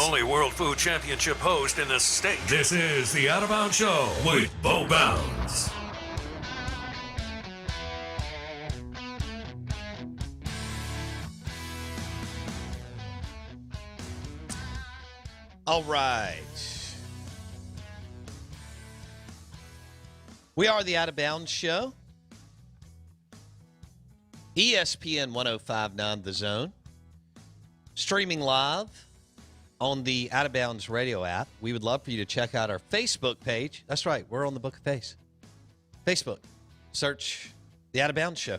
only World Food Championship host in the state. This is the Out of Bounds Show with Bo Bounds. All right. We are the Out of Bounds Show. ESPN 105.9 The Zone. Streaming live on the Out of Bounds radio app. We would love for you to check out our Facebook page. That's right. We're on the Book of Face. Facebook. Search the Out of Bounds Show.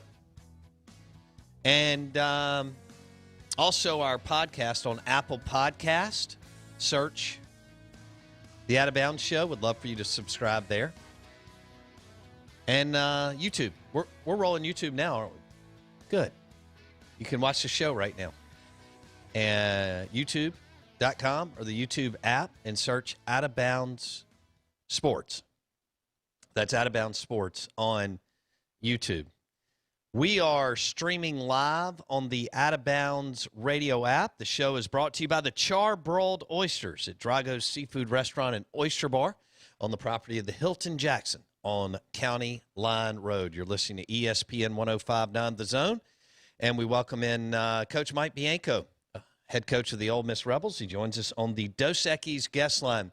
And also our podcast on Apple Podcast. Search the Out of Bounds Show. Would love for you to subscribe there. And YouTube. We're rolling YouTube now, aren't we? Good. You can watch the show right now. And YouTube.com or the YouTube app and search Out of Bounds Sports. That's Out of Bounds Sports on YouTube. We are streaming live on the Out of Bounds radio app. The show is brought to you by the Charbroiled Oysters at Drago's Seafood Restaurant and Oyster Bar on the property of the Hilton Jackson on County Line Road. You're listening to ESPN 105.9 The Zone, and we welcome in Coach Mike Bianco, head coach of the Ole Miss Rebels. He joins us on the Dos Equis guest line.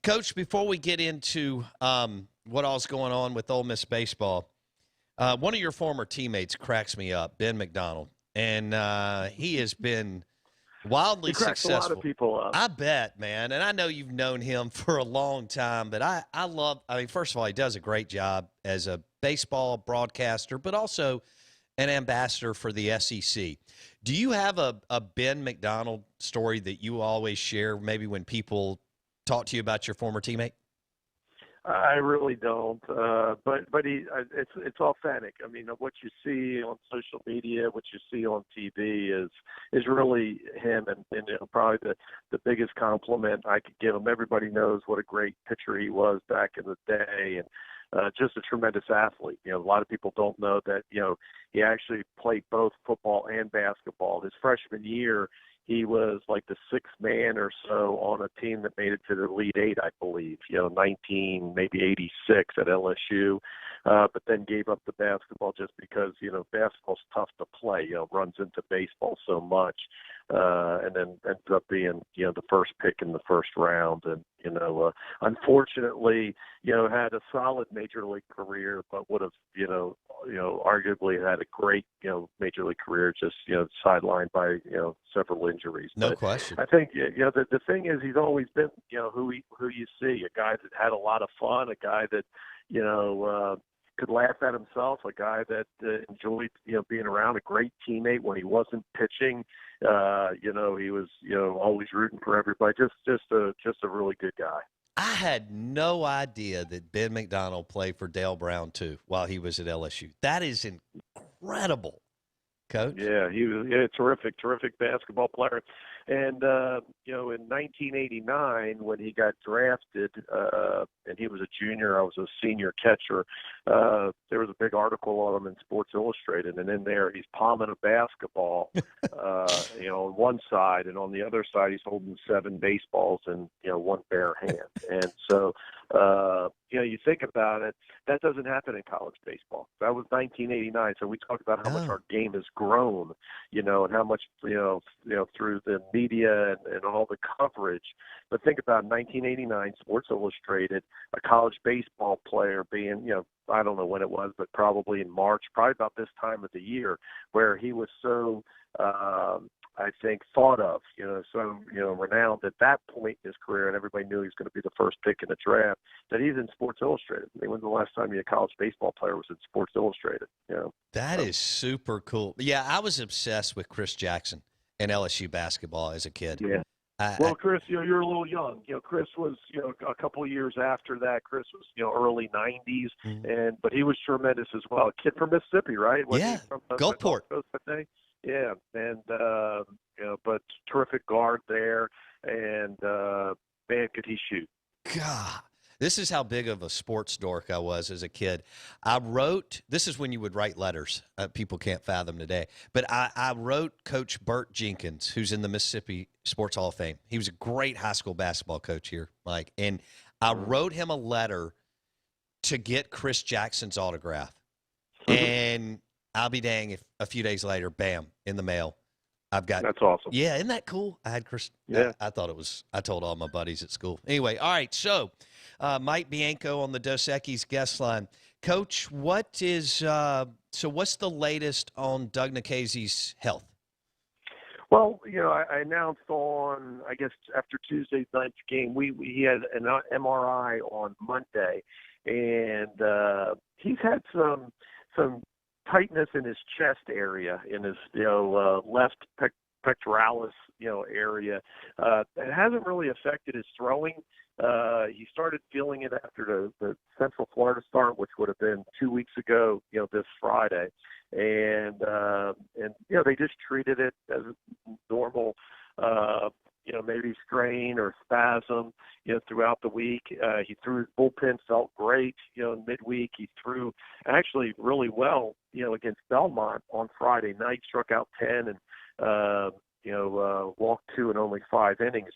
Coach, before we get into what all's going on with Ole Miss baseball, one of your former teammates cracks me up, Ben McDonald, and he has been wildly successful. A lot of people up. I bet, man, and I know you've known him for a long time, but I mean, first of all, he does a great job as a baseball broadcaster, but also an ambassador for the SEC. Do you have a Ben McDonald story that you always share, maybe when people talk to you about your former teammate? I really don't, but it's authentic. I mean, what you see on social media, what you see on TV is really him, and probably the biggest compliment I could give him. Everybody knows what a great pitcher he was back in the day, and just a tremendous athlete. A lot of people don't know that he actually played both football and basketball. His freshman year, he was like the sixth man or so on a team that made it to the Elite Eight, I believe, 86 at LSU, but then gave up the basketball just because, basketball's tough to play, runs into baseball so much, and then ended up being, the first pick in the first round. And, unfortunately, had a solid major league career, but would have, arguably had a great, major league career, just, sidelined by, several injuries. No question. I think, the thing is he's always been, who you see, a guy that had a lot of fun, a guy that, could laugh at himself, a guy that enjoyed, being around, a great teammate when he wasn't pitching. He was, always rooting for everybody. Just a really good guy. I had no idea that Ben McDonald played for Dale Brown too while he was at LSU. That is incredible, Coach. Yeah, he was a terrific basketball player. And, in 1989, when he got drafted, and he was a junior, I was a senior catcher, there was a big article on him in Sports Illustrated, and in there he's palming a basketball, on one side, and on the other side he's holding 7 baseballs in, one bare hand. And so, you think about it, that doesn't happen in college baseball. That was 1989, so we talk about how much our game has grown, and how much, through the media and all the coverage. But think about 1989, Sports Illustrated, a college baseball player being, I don't know when it was, but probably in March, probably about this time of the year, where he was so, I think, thought of, so, renowned at that point in his career, and everybody knew he was going to be the first pick in the draft, that he's in Sports Illustrated. I mean, when's the last time a college baseball player was in Sports Illustrated? That is super cool. Yeah, I was obsessed with Chris Jackson and LSU basketball as a kid. Yeah. Well, Chris, you're a little young. Chris was, a couple of years after that. Chris was, early 90s, but he was tremendous as well. A kid from Mississippi, right? Yeah, Gulfport. Yeah, and but terrific guard there, and man, could he shoot? God, This is how big of a sports dork I was as a kid. This is when you would write letters. People can't fathom today. But I wrote Coach Burt Jenkins, who's in the Mississippi Sports Hall of Fame. He was a great high school basketball coach here, Mike. And I wrote him a letter to get Chris Jackson's autograph. And I'll be dang if a few days later, bam, in the mail. That's awesome. Yeah, isn't that cool? I had Chris. Yeah. I thought it was. I told all my buddies at school. Anyway, all right. So, Mike Bianco on the Dos Equis guest line. Coach, what's the latest on Doug Nikhazy's health? Well, I announced on, I guess, after Tuesday's night's game, he had an MRI on Monday, and he's had some tightness in his chest area, in his left pectoralis area. It hasn't really affected his throwing. He started feeling it after the Central Florida start, which would have been 2 weeks ago, this Friday, and they just treated it as a normal maybe strain or spasm, throughout the week. He threw his bullpen, felt great, midweek. He threw actually really well, against Belmont on Friday night, struck out 10 and, walked 2 in only 5 innings.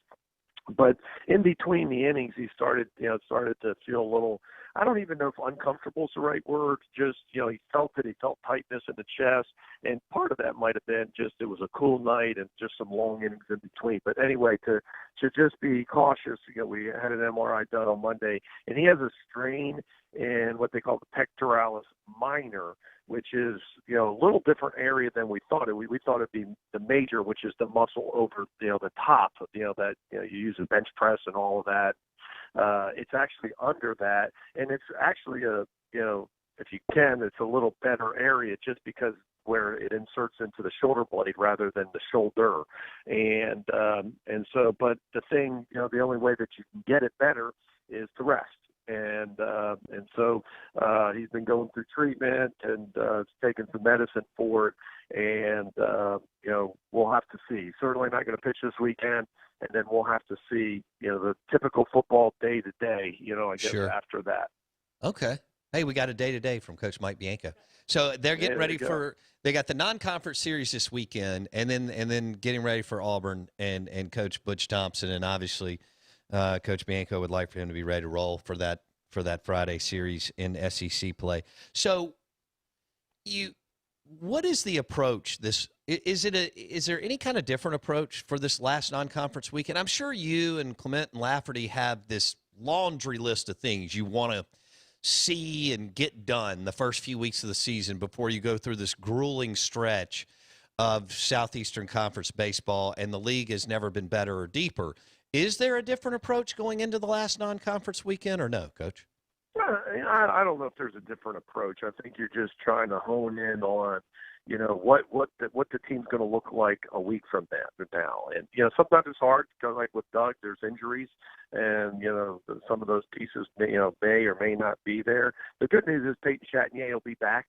But in between the innings, he started to feel a little, I don't even know if uncomfortable is the right word, just, he felt it. He felt tightness in the chest. And part of that might have been just it was a cool night and just some long innings in between. But anyway, to just be cautious, we had an MRI done on Monday, and he has a strain in what they call the pectoralis minor, which is, a little different area than we thought it. We thought it'd be the major, which is the muscle over, the top, that, you use a bench press and all of that. It's actually under that, and it's actually if you can, it's a little better area just because where it inserts into the shoulder blade rather than the shoulder. And so, but the thing, the only way that you can get it better is to rest. And so he's been going through treatment and taking some medicine for it. And, we'll have to see. Certainly not going to pitch this weekend. And then we'll have to see, the typical football day-to-day, I guess, Sure. after that. Okay. Hey, we got a day-to-day from Coach Mike Bianco. So they're getting ready they got the non-conference series this weekend, and then getting ready for Auburn and Coach Butch Thompson. And obviously Coach Bianco would like for him to be ready to roll for that Friday series in SEC play. So what is the approach? Is there any kind of different approach for this last non-conference weekend? I'm sure you and Clement and Lafferty have this laundry list of things you want to see and get done the first few weeks of the season before you go through this grueling stretch of Southeastern Conference baseball, and the league has never been better or deeper. Is there a different approach going into the last non-conference weekend or no, Coach? I don't know if there's a different approach. I think you're just trying to hone in on, what the team's going to look like a week from now. And, sometimes it's hard because, like with Doug, there's injuries, and, some of those pieces, may or may not be there. The good news is Peyton Chatagnier will be back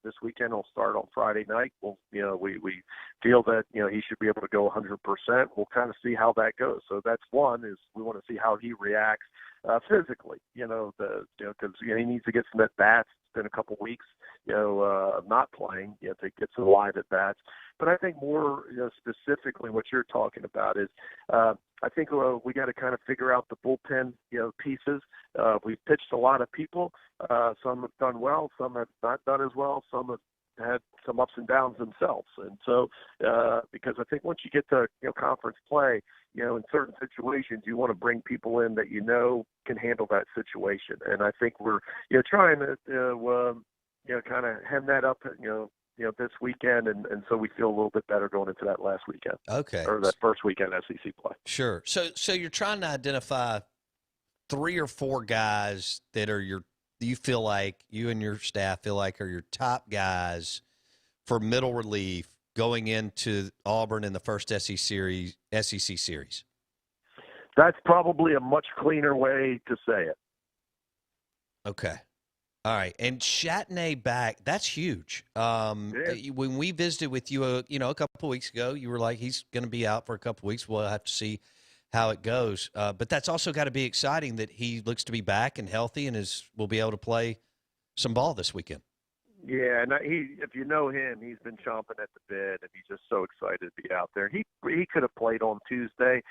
this weekend. He'll start on Friday night. We feel that, he should be able to go 100%. We'll kind of see how that goes. So that's one, is we want to see how he reacts physically, because he needs to get some at-bats. It's been a couple weeks, of not playing, to get some live at-bats. But I think more, specifically what you're talking about is I think we got to kind of figure out the bullpen, pieces. We've pitched a lot of people. Some have done well. Some have not done as well. Some have had some ups and downs themselves. And so because I think once you get to conference play, in certain situations, you want to bring people in that can handle that situation. And I think we're trying to kind of hem that up this weekend, and so we feel a little bit better going into that last weekend. Okay. Or that first weekend SEC play. Sure. So you're trying to identify 3 or 4 guys that are you feel like you and your staff feel like are your top guys for middle relief going into Auburn in the first SEC series. That's probably a much cleaner way to say it. Okay. All right. And Chatagnier back, that's huge. When we visited with you, a couple of weeks ago, you were like, he's going to be out for a couple of weeks. We'll have to see how it goes. But that's also got to be exciting that he looks to be back and healthy and will be able to play some ball this weekend. Yeah, and if you know him, he's been chomping at the bit, and he's just so excited to be out there. He could have played on Tuesday.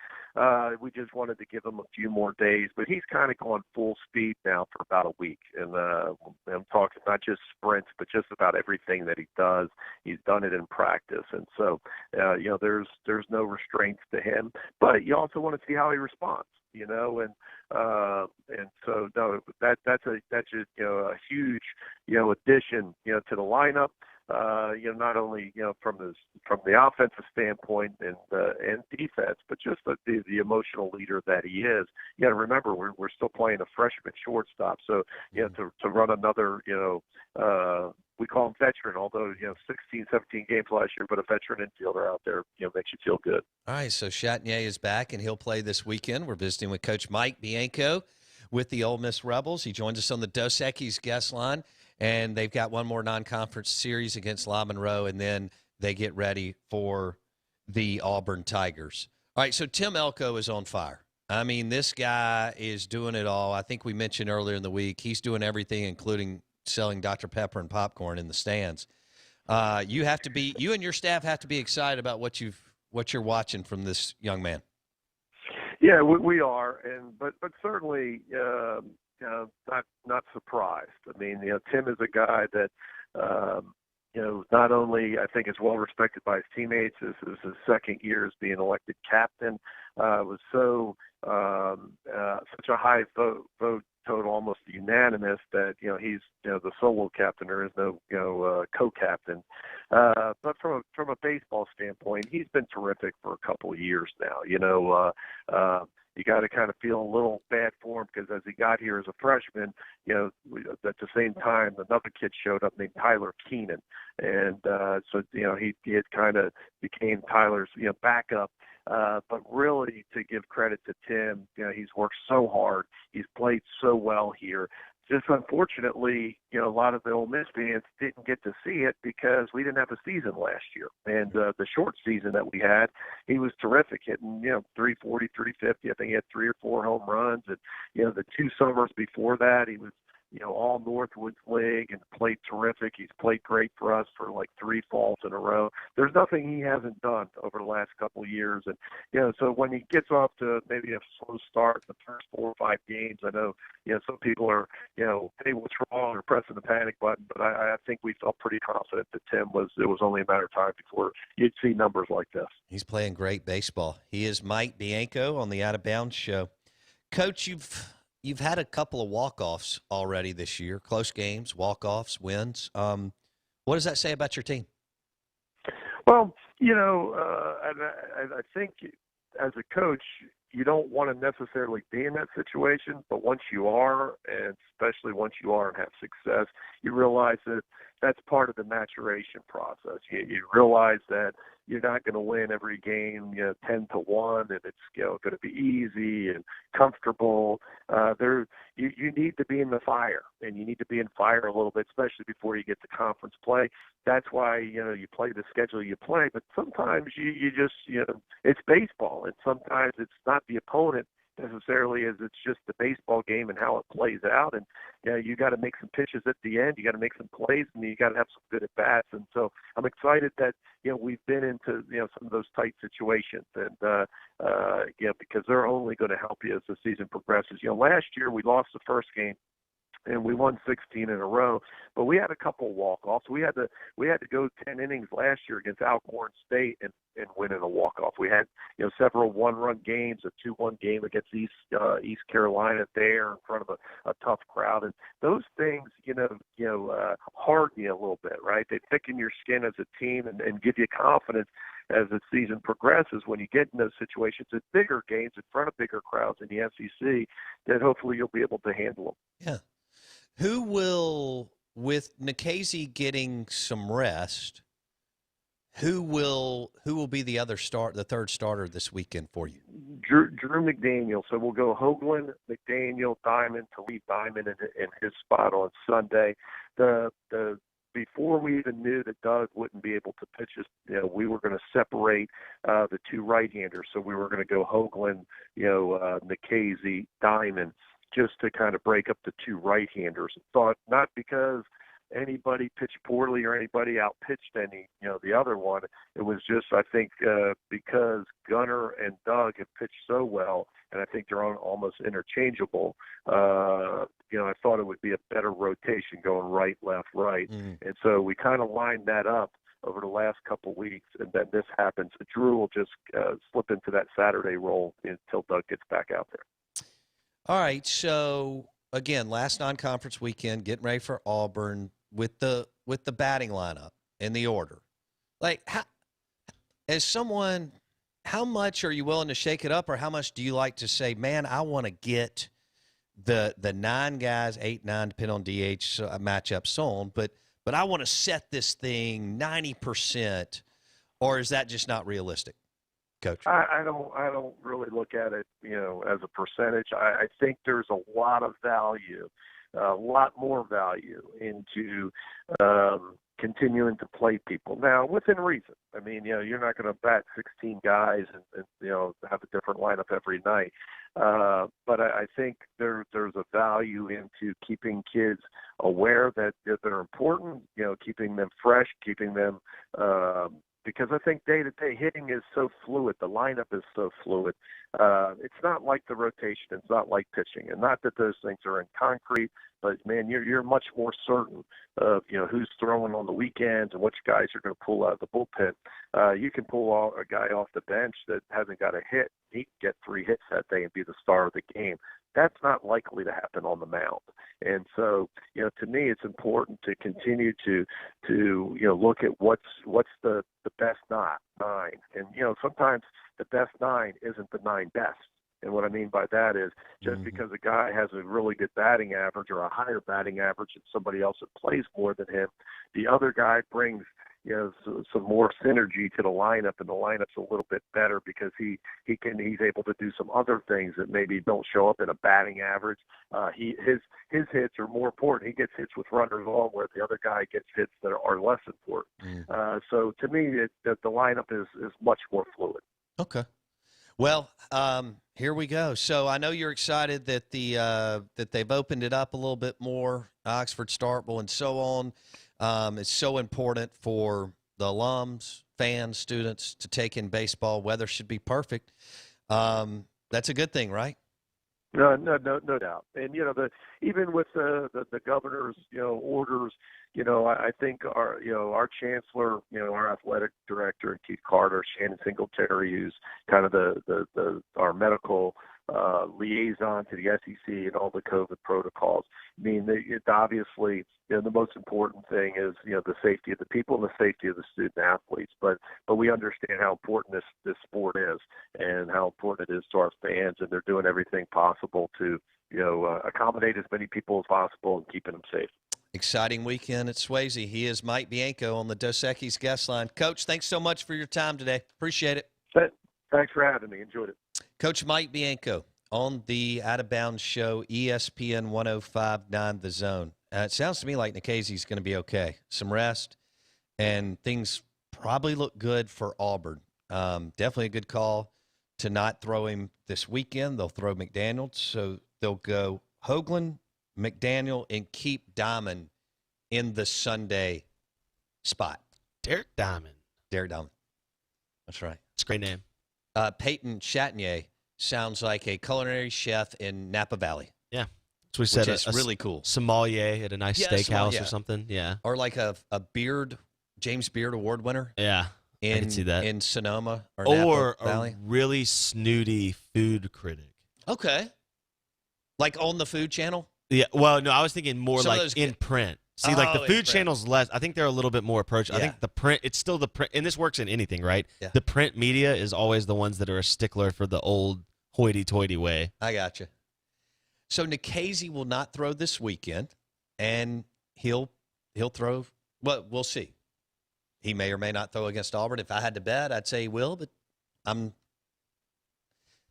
We just wanted to give him a few more days, but he's kind of going full speed now for about a week. And I'm talking not just sprints, but just about everything that he does. He's done it in practice, and so there's no restraints to him. But you also want to see how he responds. And so no, that's a huge addition to the lineup. Not only from the offensive standpoint and defense, but just the emotional leader that he is. You got to remember we're still playing a freshman shortstop, so to run another we call him veteran, although 16, 17 games last year, but a veteran infielder out there makes you feel good. All right, so Chatagnier is back and he'll play this weekend. We're visiting with Coach Mike Bianco with the Ole Miss Rebels. He joins us on the Dos Equis guest line. And they've got one more non-conference series against La Monroe, and then they get ready for the Auburn Tigers. All right, so Tim Elko is on fire. I mean, this guy is doing it all. I think we mentioned earlier in the week, he's doing everything, including selling Dr. Pepper and popcorn in the stands. You and your staff have to be excited about what you're watching from this young man. Yeah, we are, but certainly not surprised. I mean, Tim is a guy that not only I think is well respected by his teammates. This is his second year as being elected captain. Was such a high vote total, almost unanimous, that he's the solo captain. There is no co-captain. But from a baseball standpoint, he's been terrific for a couple of years now. You got to kind of feel a little bad for him because as he got here as a freshman, at the same time another kid showed up named Tyler Keenan, and so he had kind of became Tyler's backup. But really, to give credit to Tim, he's worked so hard. He's played so well here. Just unfortunately, a lot of the Ole Miss fans didn't get to see it because we didn't have a season last year. And the short season that we had, he was terrific, hitting 340, 350. I think he had 3 or 4 home runs. And the 2 summers before that, he was all Northwoods League and played terrific. He's played great for us for like 3 falls in a row. There's nothing he hasn't done over the last couple of years. And, so when he gets off to maybe a slow start in the first 4 or 5 games, I know, some people are, hey, what's wrong, or pressing the panic button. But I think we felt pretty confident that it was only a matter of time before you'd see numbers like this. He's playing great baseball. He is Mike Bianco on the Out of Bounds show. Coach, You've had a couple of walk-offs already this year, close games, walk-offs, wins. What does that say about your team? Well, I think as a coach, you don't want to necessarily be in that situation, but once you are, and especially once you are and have success, you realize that that's part of the maturation process. You realize that you're not going to win every game 10-1, and it's going to be easy and comfortable. You need to be in the fire, and you need to be in fire a little bit, especially before you get to conference play. That's why you play the schedule you play. But sometimes you just it's baseball, and sometimes it's not the opponent necessarily as it's just the baseball game and how it plays out. And you got to make some pitches at the end, you got to make some plays, and you got to have some good at bats. And so I'm excited that we've been into some of those tight situations, and because they're only going to help you as the season progresses. Last year we lost the first game and we won 16 in a row, but we had a couple walk-offs. We had to go 10 innings last year against Alcorn State and win in a walk-off. We had several one-run games, a 2-1 game against East Carolina there in front of a tough crowd, and those things harden you a little bit, right? They thicken your skin as a team and give you confidence as the season progresses. When you get in those situations at bigger games in front of bigger crowds in the SEC, then hopefully you'll be able to handle them. Yeah. Who will, with Nikhazy getting some rest, who will be the third starter this weekend for you? Drew McDaniel. So we'll go Hoagland, McDaniel, Diamond, to leave Diamond in his spot on Sunday. The before we even knew that Doug wouldn't be able to pitch us, we were going to separate the two right-handers. So we were going to go Hoagland, Nikhazy, Diamond, just to kind of break up the two right-handers. Thought not because anybody pitched poorly or anybody outpitched the other one. It was just, I think, because Gunnar and Doug have pitched so well, and I think they're almost interchangeable. I thought it would be a better rotation going right, left, right. And so we kind of lined that up over the last couple of weeks, and then this happens. Drew will just slip into that Saturday role until Doug gets back out there. All right, so again, last non-conference weekend, getting ready for Auburn with the batting lineup and the order. Like, how much are you willing to shake it up, or how much do you like to say, man, I want to get the 9 guys, 8, 9, depending on DH matchup, so on, but I want to set this thing 90%, or is that just not realistic, Coach? I don't really look at it, as a percentage. I think there's a lot of value, a lot more value into continuing to play people. Now, within reason. I mean, you're not going to bat 16 guys and have a different lineup every night. But I think there's a value into keeping kids aware that they're important, keeping them fresh, keeping them because I think day-to-day hitting is so fluid. The lineup is so fluid. It's not like the rotation. It's not like pitching. And not that those things are in concrete, but, man, you're much more certain of, who's throwing on the weekends and which guys are going to pull out of the bullpen. You can pull a guy off the bench that hasn't got a hit. He can get 3 hits that day and be the star of the game. That's not likely to happen on the mound. And so, to me, it's important to continue to look at what's the best 9. And, sometimes the best 9 isn't the 9 best. And what I mean by that is just because a guy has a really good batting average or a higher batting average than somebody else that plays more than him, the other guy brings some more synergy to the lineup, and the lineup's a little bit better because he's able to do some other things that maybe don't show up in a batting average. His hits are more important. He gets hits with runners on, where the other guy gets hits that are less important. So to me, the lineup is much more fluid. Okay. Well, here we go. So I know you're excited that that they've opened it up a little bit more, Oxford, Starkville, and so on. It's so important for the alums, fans, students to take in baseball. Weather should be perfect. That's a good thing, right? No doubt. And even with the governor's orders, I think our chancellor, our athletic director, and Keith Carter, Shannon Singletary, who's kind of our medical liaison to the SEC and all the COVID protocols. I mean, it's obviously the most important thing is the safety of the people and the safety of the student athletes. But we understand how important this sport is and how important it is to our fans, and they're doing everything possible to accommodate as many people as possible and keeping them safe. Exciting weekend at Swayze. He is Mike Bianco on the Dos Equis guest line. Coach, thanks so much for your time today. Appreciate it. Thanks for having me. Enjoyed it. Coach Mike Bianco on the Out of Bounds show, ESPN 105.9 The Zone. It sounds to me like Nikhazy's going to be okay. Some rest, and things probably look good for Auburn. Definitely a good call to not throw him this weekend. They'll throw McDaniel, so they'll go Hoagland, McDaniel, and keep Diamond in the Sunday spot. Derek Diamond. That's right. It's a great name. Peyton Chatagnier sounds like a culinary chef in Napa Valley. Yeah. That's what we said. It's really cool. Sommelier at a nice steakhouse or something. Yeah. Or like a James Beard Award winner. Yeah. I can see that. In Sonoma or Napa Valley. A really snooty food critic. Okay. Like on the Food Channel? Yeah. Well, no, I was thinking more like in print. See, like the Food Channel's less. I think they're a little bit more approachable. I think the print, it's still the print, and this works in anything, right? Yeah. The print media is always the ones that are a stickler for the old hoity-toity way. I got you. So Nikhazy will not throw this weekend, and he'll throw. Well, we'll see. He may or may not throw against Auburn. If I had to bet, I'd say he will, but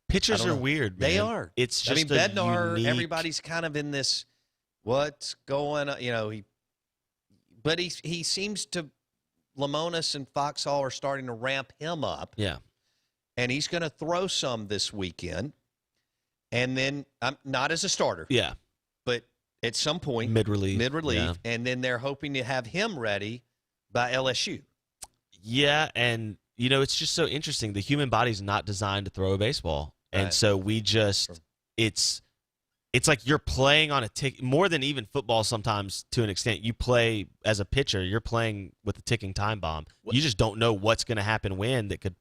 pitchers are weird, man. They are. It's just Bednar, everybody's kind of in this. What's going on? But he seems to – Lamonis and Foxhall are starting to ramp him up. Yeah. And he's going to throw some this weekend. And then not as a starter. Yeah. But at some point. Mid-relief. Yeah. And then they're hoping to have him ready by LSU. Yeah, and, it's just so interesting. The human body's not designed to throw a baseball. And so we just – it's like you're playing on a tick more than even football sometimes to an extent. You play as a pitcher, you're playing with a ticking time bomb. You just don't know what's going to happen when that could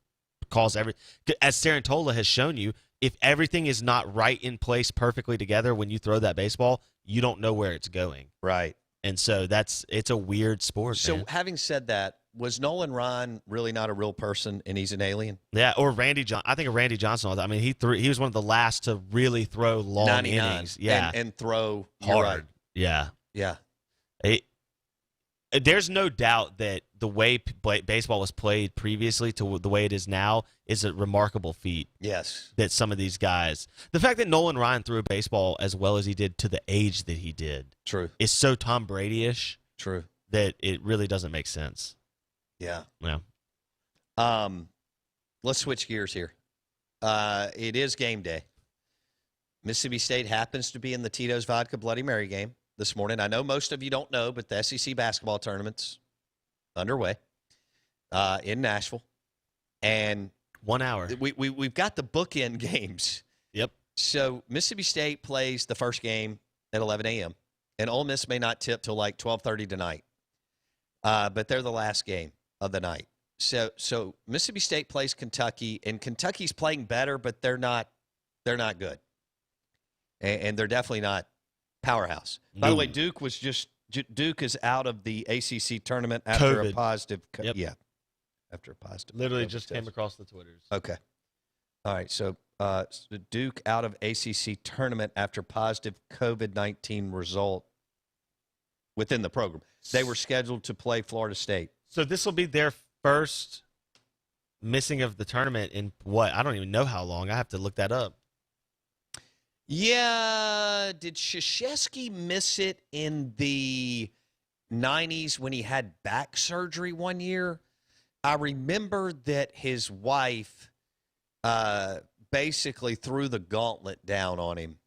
cause as Sarantola has shown you, if everything is not right in place perfectly together when you throw that baseball, you don't know where it's going. Right. And so it's a weird sport. So man. Having said that, was Nolan Ryan really not a real person and he's an alien? Yeah, or Randy Johnson. I think of Randy Johnson. I mean, he was one of the last to really throw long innings. Yeah. And throw hard. Right. Yeah. Yeah. There's no doubt that the way baseball was played previously to the way it is now is a remarkable feat. Yes. That some of these guys, the fact that Nolan Ryan threw a baseball as well as he did to the age that he did, true, is so Tom Brady-ish. True. That it really doesn't make sense. Yeah. Yeah. Let's switch gears here. It is game day. Mississippi State happens to be in the Tito's Vodka Bloody Mary game this morning. I know most of you don't know, but the SEC basketball tournament's underway in Nashville. And 1 hour. We've got the bookend games. Yep. So Mississippi State plays the first game at 11 a.m., and Ole Miss may not tip till like 12:30 tonight. But they're the last game of the night. So Mississippi State plays Kentucky, and Kentucky's playing better, but they're not good. And they're definitely not powerhouse. By the way, Duke is out of the ACC tournament after COVID. A positive. Yep. Yeah, after a positive. Literally COVID just test. came across the Twitters. Okay. All right. So Duke out of ACC tournament after positive COVID-19 result within the program. They were scheduled to play Florida State. So this will be their first missing of the tournament in what? I don't even know how long. I have to look that up. Yeah. Did Krzyzewski miss it in the 90s when he had back surgery one year? I remember that his wife basically threw the gauntlet down on him.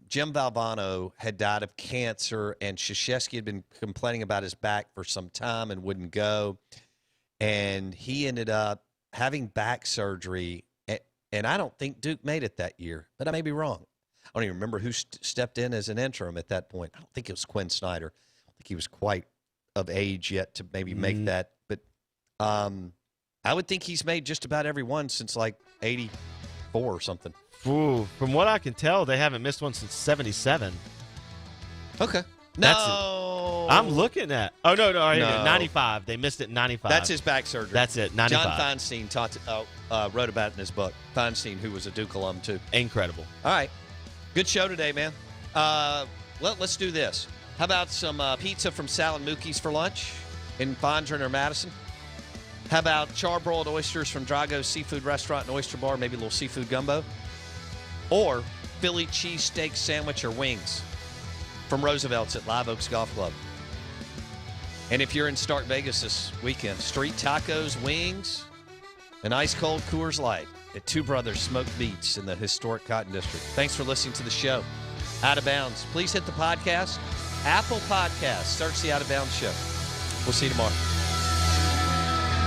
Jim Valvano had died of cancer, and Krzyzewski had been complaining about his back for some time and wouldn't go. And he ended up having back surgery. And I don't think Duke made it that year, but I may be wrong. I don't even remember who stepped in as an interim at that point. I don't think it was Quinn Snyder. I don't think he was quite of age yet to maybe make that. But I would think he's made just about every one since like 84 or something. Ooh, from what I can tell, they haven't missed one since 77. Okay. I'm looking at. Oh, no. 95. They missed it in 95. That's his back surgery. That's it, 95. John Feinstein wrote about it in his book. Feinstein, who was a Duke alum, too. Incredible. All right. Good show today, man. Let's do this. How about some pizza from Sal and Mookie's for lunch in Fondren or Madison? How about charbroiled oysters from Drago's Seafood Restaurant and Oyster Bar, maybe a little seafood gumbo? Or Philly cheesesteak sandwich or wings from Roosevelt's at Live Oaks Golf Club. And if you're in Stark Vegas this weekend, street tacos, wings, and ice-cold Coors Light at Two Brothers Smoked Meats in the historic Cotton District. Thanks for listening to the show. Out of Bounds. Please hit the podcast. Apple Podcasts. Search the Out of Bounds show. We'll see you tomorrow.